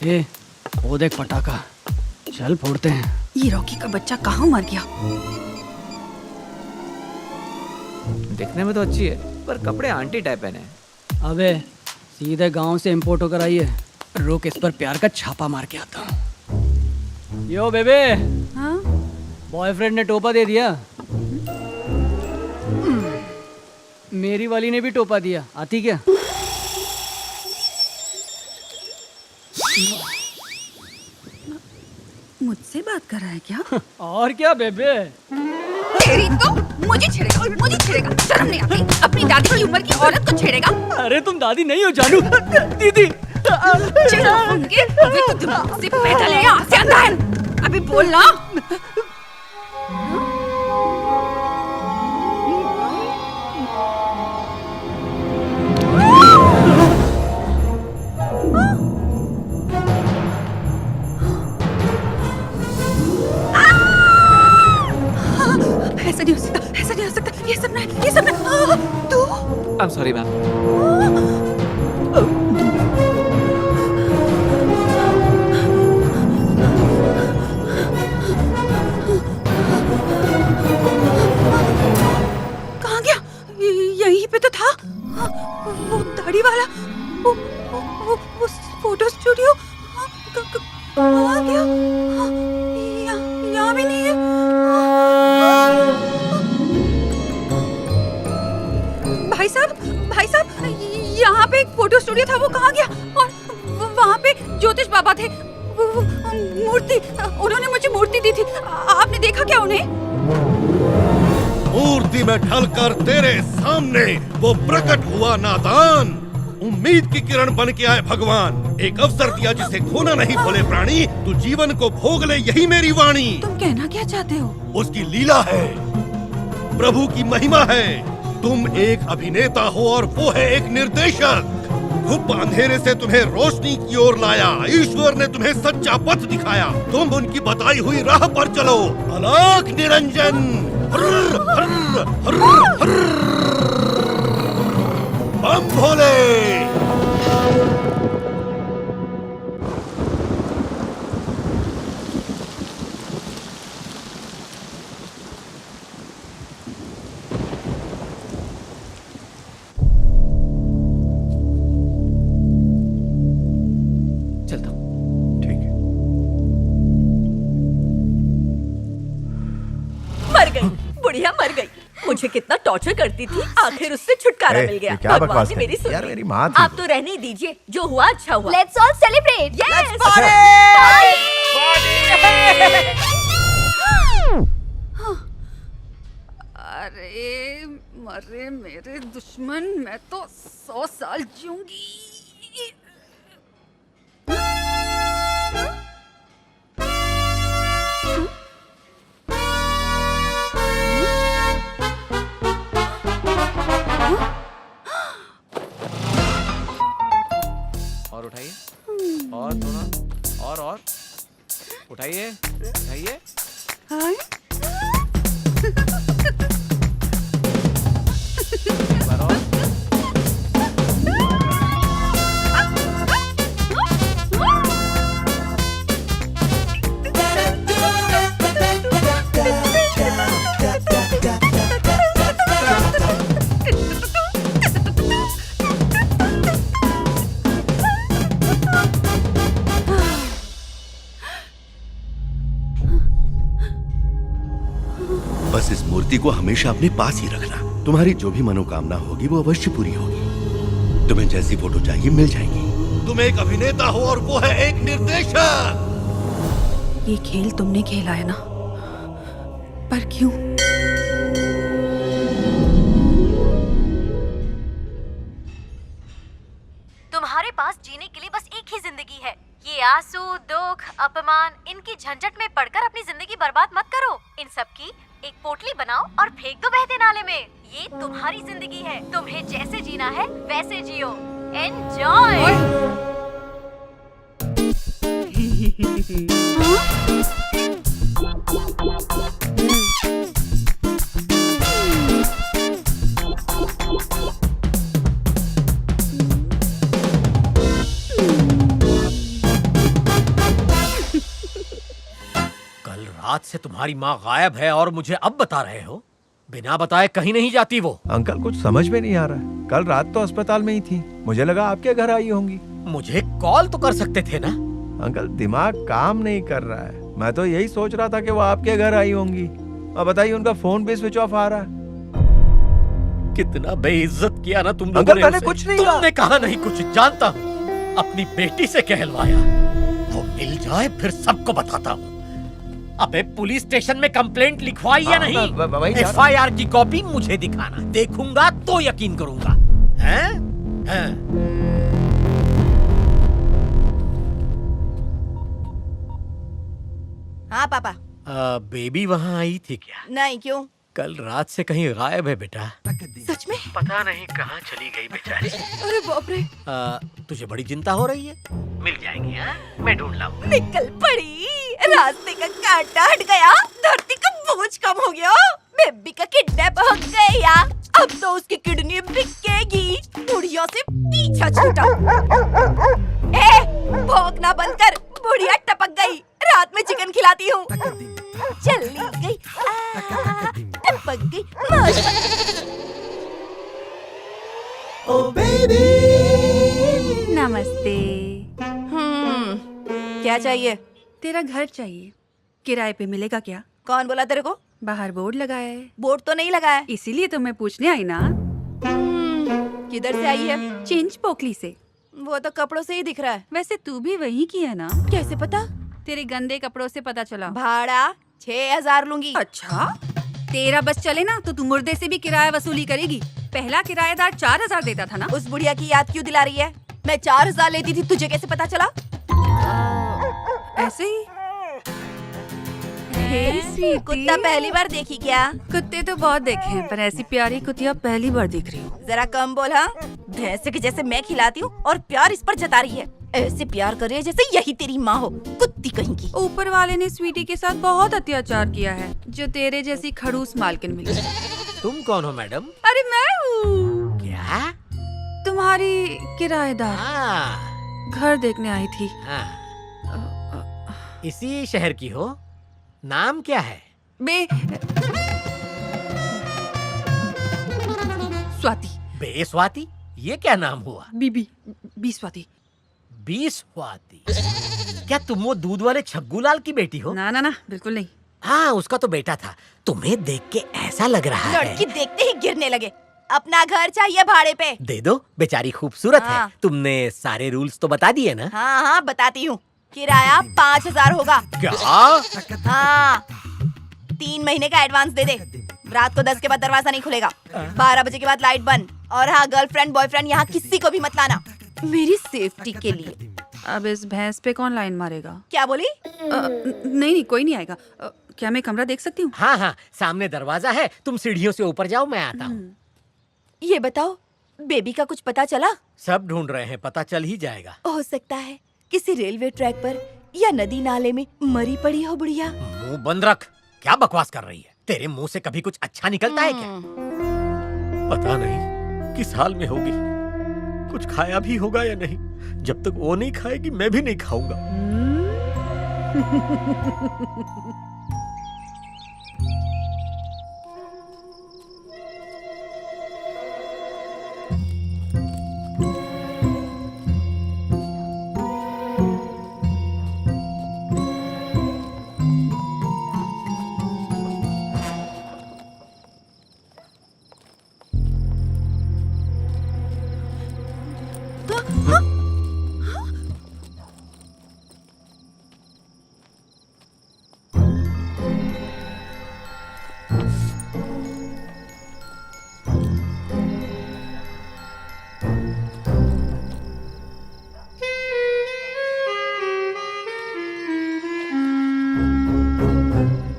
ए, वो देख पटाखा, चल फोड़ते हैं। ये रॉकी का बच्चा कहाँ मर गया? दिखने में तो अच्छी है, पर कपड़े आंटी टाइप पहने हैं। अबे सीधे गांव से इम्पोर्ट होकर आई है। रुक, इस पर प्यार का छापा मार के आता हूँ। यो बेबे, हाँ? बॉयफ्रेंड ने टोपा दे दिया। मेरी वाली ने भी टोपा दिया, आती क्या? मुझसे बात कर रहा है क्या? और क्या बेबे? तेरी तो मुझे छेड़ेगा, शर्म नहीं आती? अपनी दादी की उम्र की औरत को छेड़ेगा? अरे तुम दादी नहीं हो जानू, दीदी। चलो होंगे, अभी तो दिमाग से पैदल है, यहाँ से अंदर। अभी बोल ना। ऐसा नहीं हो सकता, ये सपना है। तू? I'm sorry ma'am. कहाँ गया? यहीं पे तो था। वो दाढ़ी वाला, वो फोटो स्टूडियो कहाँ गया? यहाँ भी नहीं है। भाई साहब, यहाँ पे एक फोटो स्टूडियो था, वो कहाँ गया? और वहाँ पे ज्योतिष बाबा थे, मूर्ति, उन्होंने मुझे मूर्ति दी थी। आपने देखा क्या उन्हें? मूर्ति में ढलकर तेरे सामने वो प्रकट हुआ नादान। उम्मीद की किरण बन के आए भगवान। एक अवसर दिया जिसे खोना नहीं भोले प्राणी। तू जीवन को भोग ले, यही मेरी वाणी। तुम कहना क्या चाहते हो? उसकी लीला है, प्रभु की महिमा है। तुम एक अभिनेता हो और वो है एक निर्देशक। धूप अंधेरे से तुम्हें रोशनी की ओर लाया। ईश्वर ने तुम्हें सच्चा पथ दिखाया। तुम उनकी बताई हुई राह पर चलो। अलख निरंजन। हर्र, हर्र, हर्र, हर्र। बम भोले। चलता हूँ। ठीक है। मर गई, बुढ़िया मर गई। मुझे कितना टॉर्चर करती थी, आखिर उससे छुटकारा मिल गया। क्या भगवान बकवास ने कर मेरी रही? सुनी। यार मेरी माँ थी। आप तो रहने ही दीजिए, जो हुआ अच्छा हुआ। Let's all celebrate. Yes! अरे मरे मेरे दुश्मन, मैं तो 100 साल जीऊंगी। और उठाइए, और थोड़ा, और उठाइए, उठाइए। हाँ? एक बार और। बस इस मूर्ति को हमेशा अपने पास ही रखना। तुम्हारी जो भी मनोकामना होगी वो अवश्य पूरी होगी। तुम्हें जैसी फोटो चाहिए मिल जाएगी। तुम एक अभिनेता हो और वो है एक निर्देशक। ये खेल तुमने खेला है ना, पर क्यों? तुम्हारे पास जीने के लिए बस एक ही जिंदगी है। ये आंसू, दुख, अपमान, इनकी झंझट में पड़कर अपनी जिंदगी बर्बाद मत करो। इन सब की एक पोटली बनाओ और फेंक दो बहते नाले में। ये तुम्हारी जिंदगी है, तुम्हें जैसे जीना है वैसे जियो। एंजॉय। रात से तुम्हारी माँ गायब है और मुझे अब बता रहे हो? बिना बताए कहीं नहीं जाती वो। अंकल कुछ समझ में नहीं आ रहा है। कल रात तो अस्पताल में ही थी, मुझे लगा आपके घर आई होंगी। मुझे कॉल तो कर सकते थे ना। अंकल दिमाग काम नहीं कर रहा है। मैं तो यही सोच रहा था कि वो आपके घर आई होंगी। अब बताइए, उनका फोन भी स्विच ऑफ आ रहा है। कितना बेइज्जत किया ना तुम लोगों अंकल ने मैंने उसे। कुछ नहीं कहा। तुमने कहा नहीं कुछ, जानता हूँ। अपनी बेटी से कहलवाया। वो मिल जाए फिर सबको बताता हूँ। अबे पुलिस स्टेशन में कंप्लेंट लिखवाई या नहीं? FIR की कॉपी मुझे दिखाना, देखूंगा तो यकीन करूंगा। हैं? हैं? हाँ पापा। बेबी वहाँ आई थी क्या? नहीं, क्यों? कल रात से कहीं गायब है बेटा। सच में? पता नहीं कहाँ चली गई बेचारी। अरे बाप रे। तुझे बड़ी चिंता हो रही है? मिल जाएंगी, हाँ? मैं ढूंढ लाऊंगा। निकल पड़ी, रास्ते का कांटा हट गया, धरती का बोझ कम हो गया, बेबी का किडनैप हो गया। अब तो उसकी किडनी बिकेगी। बुढ़िया से पीछा छूटा। भौंकना बंद कर, बुढ़िया टपक गई। रात में चिकन खिलाती हूँ। चली गई, टपक गई। नमस्ते। क्या चाहिए? तेरा घर चाहिए, किराए पे मिलेगा क्या? कौन बोला तेरे को? बाहर बोर्ड लगाया है। बोर्ड तो नहीं लगा है। इसीलिए तो मैं पूछने आई ना। किधर से आई है? चेंज पोकली से। वो तो कपड़ों से ही दिख रहा है। वैसे तू भी वही की है ना? कैसे पता? तेरे गंदे कपड़ों से पता चला। भाड़ा 6000 लूंगी। अच्छा, तेरा बस चले ना तो तू मुर्दे से भी किराया वसूली करेगी। पहला किराएदार 4000 देता था ना। उस बुढ़िया की याद क्यों दिला रही है? मैं 4000 लेती थी, तुझे कैसे पता चला? ऐसे ही। हे स्वीटी। कुत्ता पहली बार देखी क्या? कुत्ते तो बहुत देखे हैं, पर ऐसी प्यारी कुतिया पहली बार देख रही हूँ। जरा कम बोल। हाँ, भैंसे के जैसे मैं खिलाती हूँ और प्यार इस पर जता रही है। ऐसे प्यार कर रही है जैसे यही तेरी माँ हो, कुत्ती कहीं की। ऊपर वाले ने स्वीटी के साथ बहुत अत्याचार किया है, जो तेरे जैसी खड़ूस मालकिन मिली। तुम कौन हो मैडम? अरे मैं हूँ, क्या? तुम्हारी किराएदार। हाँ। घर देखने आई थी। हाँ। इसी शहर की हो? नाम क्या है? स्वाति। बे स्वाति? ये क्या नाम हुआ? बी स्वाति। बी स्वाति? क्या तुम वो दूध वाले छग्गूलाल की बेटी हो? ना ना ना, बिल्कुल नहीं। हाँ, उसका तो बेटा था। तुम्हें देख के ऐसा लग रहा है। लड़की देखते ही गिरने लगे। अपना घर चाहिए भाड़े पे। दे दो, बेचारी खूबसूरत हाँ। है। तुमने सारे रूल्स तो बता दिए ना? हाँ हाँ, बताती हूँ। किराया 5000 होगा। क्या? हाँ, 3 महीने का एडवांस दे दे। रात को 10 के बाद दरवाजा नहीं खुलेगा। 12 बजे के बाद लाइट बंद। और हाँ, गर्लफ्रेंड बॉयफ्रेंड यहाँ किसी को भी मत लाना, मेरी सेफ्टी के लिए। अब इस भैंस पे कौन लाइन मारेगा? क्या बोली? नहीं, कोई नहीं आएगा। क्या मैं कमरा देख सकती हूँ? हाँ हाँ, सामने दरवाजा है। तुम सीढ़ियों से ऊपर जाओ, मैं आता हूँ। ये बताओ, बेबी का कुछ पता चला? सब ढूंढ रहे हैं, पता चल ही जाएगा। हो सकता है किसी रेलवे ट्रैक पर या नदी नाले में मरी पड़ी हो बुढ़िया। मुंह बंद रख। क्या बकवास कर रही है? तेरे मुंह से कभी कुछ अच्छा निकलता है क्या? पता नहीं किस हाल में होगी। कुछ खाया भी होगा या नहीं। जब तक वो नहीं खाएगी, मैं भी नहीं खाऊंगा।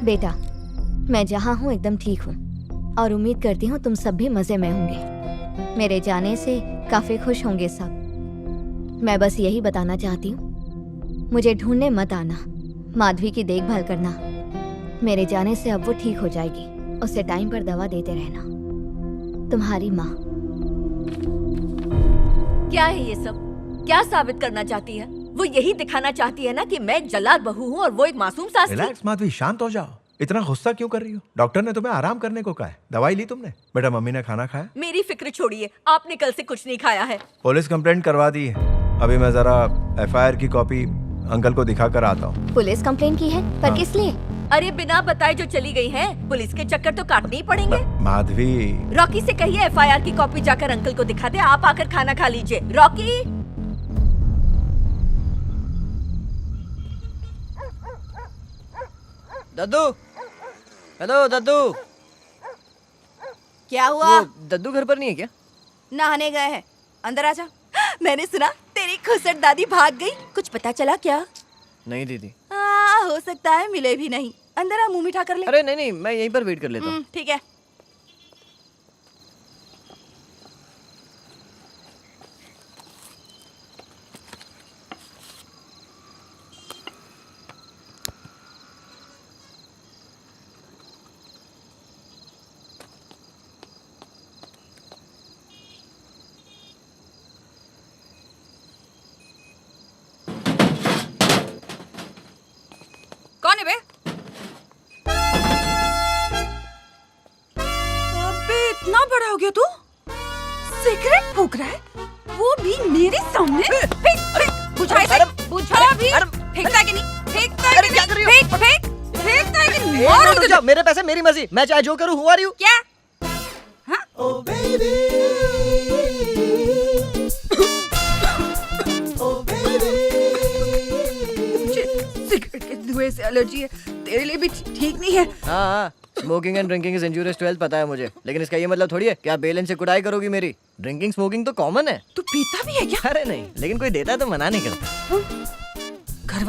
बेटा, मैं जहाँ हूँ एकदम ठीक हूँ और उम्मीद करती हूँ तुम सब भी मजे में होंगे। मेरे जाने से काफी खुश होंगे सब। मैं बस यही बताना चाहती हूँ, मुझे ढूंढने मत आना, माधवी की देखभाल करना। मेरे जाने से अब वो ठीक हो जाएगी, उसे टाइम पर दवा देते रहना। तुम्हारी माँ। क्या है ये सब? क्या साबित करना चाहती है? वो यही दिखाना चाहती है ना कि मैं एक जल्लाद बहू हूँ और वो एक मासूम सास थी। रिलैक्स माधवी, शांत हो जाओ। इतना गुस्सा क्यों कर रही हो? डॉक्टर ने तुम्हें आराम करने को कहा है। दवाई ली तुमने? बेटा मम्मी ने खाना खाया? मेरी फिक्र छोड़िए, आपने कल से कुछ नहीं खाया है। पुलिस कंप्लेंट करवा दी है। अभी मैं जरा FIR की कॉपी अंकल को दिखा कर आता हूँ। पुलिस कंप्लेन की है, पर हाँ। किस लिए? अरे बिना बताए जो चली गई है, पुलिस के चक्कर तो काटने ही पड़ेंगे। माधवी, रॉकी से कहिए FIR की कॉपी जाकर अंकल को दिखा दे। आप आकर खाना खा लीजिए। रॉकी, दद्दू, हेलो दद्दू। क्या हुआ? दद्दू घर पर नहीं है क्या? नहाने गए हैं, अंदर आजा। मैंने सुना तेरी खुसट दादी भाग गई, कुछ पता चला क्या? नहीं दीदी। हो सकता है मिले भी नहीं। अंदर आ, मुंह मीठा कर ले। अरे नहीं नहीं, मैं यहीं पर वेट कर लेता हूँ। ठीक है। कौन है बे? अबे इतना बड़ा हो गया तू? सिगरेट फूक रहा है? वो भी मेरे सामने? फेंक फेंक, बुझा इसे, बुझा भी। फेंकता है कि नहीं? फेंकता है कि नहीं? फेंक फेंक, फेंकता है कि नहीं? मारो तुझे। मेरे पैसे मेरी मर्जी, मैं चाहे जो करूँ। हुआ रही हूँ क्या? हाँ? सिगरेट के धुएं से एलर्जी है, तेरे लिए भी ठीक नहीं है। हाँ, smoking and drinking is injurious to health, पता है मुझे। लेकिन इसका ये मतलब थोड़ी है कि आप बेलन से कुटाई करोगी मेरी। ड्रिंकिंग स्मोकिंग तो कॉमन है। तू पीता भी है क्या? अरे नहीं, लेकिन कोई देता है तो मना नहीं करता।